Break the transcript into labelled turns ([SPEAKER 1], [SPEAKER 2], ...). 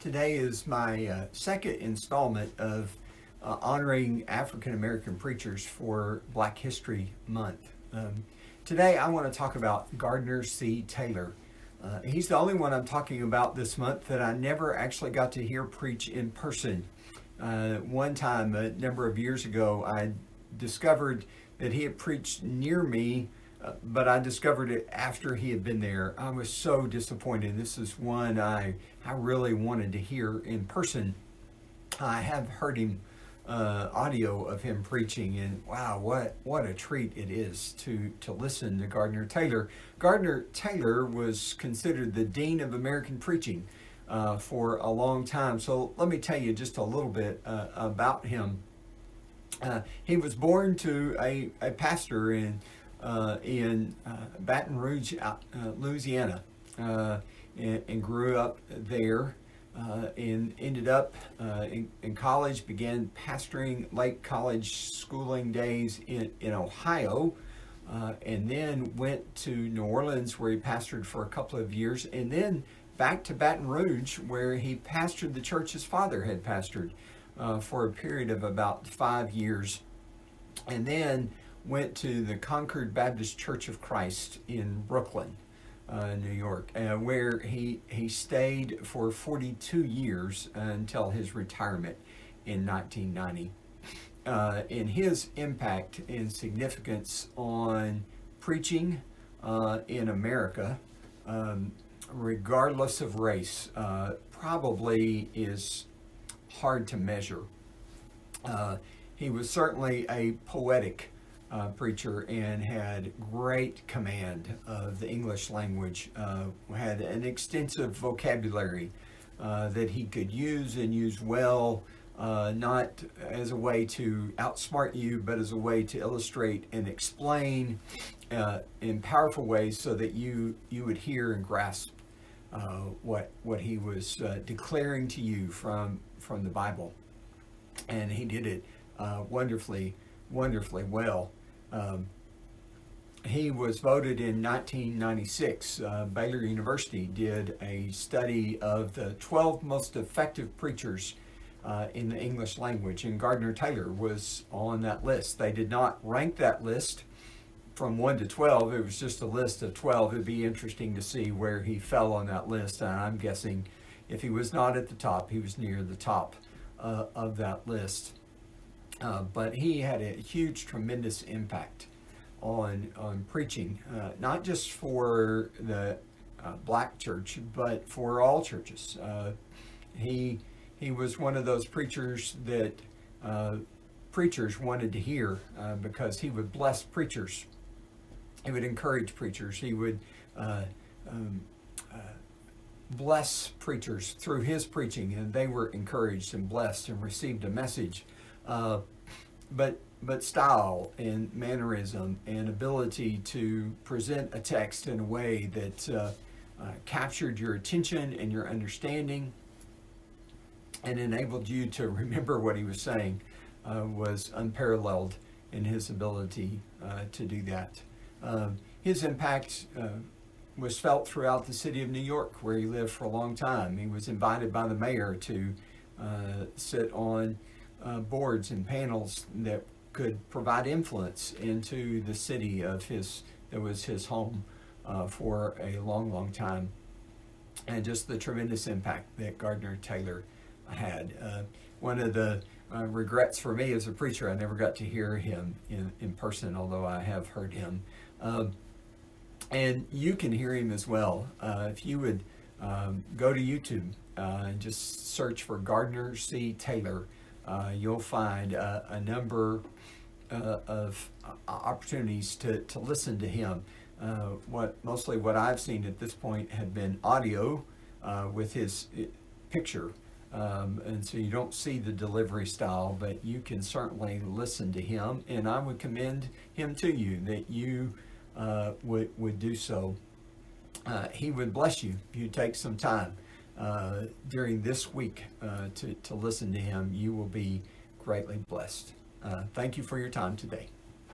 [SPEAKER 1] Today is my second installment of honoring African American preachers for Black History Month. Today I want to talk about Gardner C. Taylor. He's the only one I'm talking about this month that I never actually got to hear preach in person. One time, a number of years ago, I discovered that he had preached near me, but I discovered it after he had been there. I was so disappointed. This is one I really wanted to hear in person. I have heard him audio of him preaching, and wow, what a treat it is to listen to Gardner Taylor. Gardner Taylor was considered the Dean of American Preaching for a long time. So let me tell you just a little bit about him. He was born to a pastor in Baton Rouge, Louisiana, and grew up there, and ended up in college, began pastoring late college schooling days in Ohio, and then went to New Orleans where he pastored for a couple of years, and then back to Baton Rouge where he pastored the church his father had pastored for a period of about 5 years, and then went to the Concord Baptist Church of Christ in Brooklyn, New York, where he stayed for 42 years until his retirement in 1990. And his impact and significance on preaching in America, regardless of race, probably is hard to measure. He was certainly a poetic preacher and had great command of the English language, had an extensive vocabulary that he could use and use well, not as a way to outsmart you, but as a way to illustrate and explain in powerful ways so that you would hear and grasp what he was declaring to you from the Bible. And he did it wonderfully well. He was voted in 1996. Baylor University did a study of the 12 most effective preachers in the English language, and Gardner Taylor was on that list. They did not rank that list from 1 to 12. It was just a list of 12. It'd be interesting to see where he fell on that list, and I'm guessing if he was not at the top, he was near the top of that list. But he had a huge, tremendous impact on preaching, not just for the black church, but for all churches. He was one of those preachers that preachers wanted to hear because he would bless preachers. He would encourage preachers. He would bless preachers through his preaching, and they were encouraged and blessed and received a message. But style and mannerism and ability to present a text in a way that captured your attention and your understanding and enabled you to remember what he was saying was unparalleled in his ability to do that. His impact was felt throughout the city of New York, where he lived for a long time. He was invited by the mayor to sit on boards and panels that could provide influence into the city that was his home for a long time, and just the tremendous impact that Gardner Taylor had. One of the regrets for me as a preacher, I never got to hear him in person, although I have heard him. And you can hear him as well. If you would go to YouTube and just search for Gardner C. Taylor, you'll find a number of opportunities to listen to him. Mostly what I've seen at this point had been audio with his picture, and so you don't see the delivery style, but you can certainly listen to him, and I would commend him to you that you would do so. He would bless you if you take some time during this week to listen to him. You will be greatly blessed. Thank you for your time today.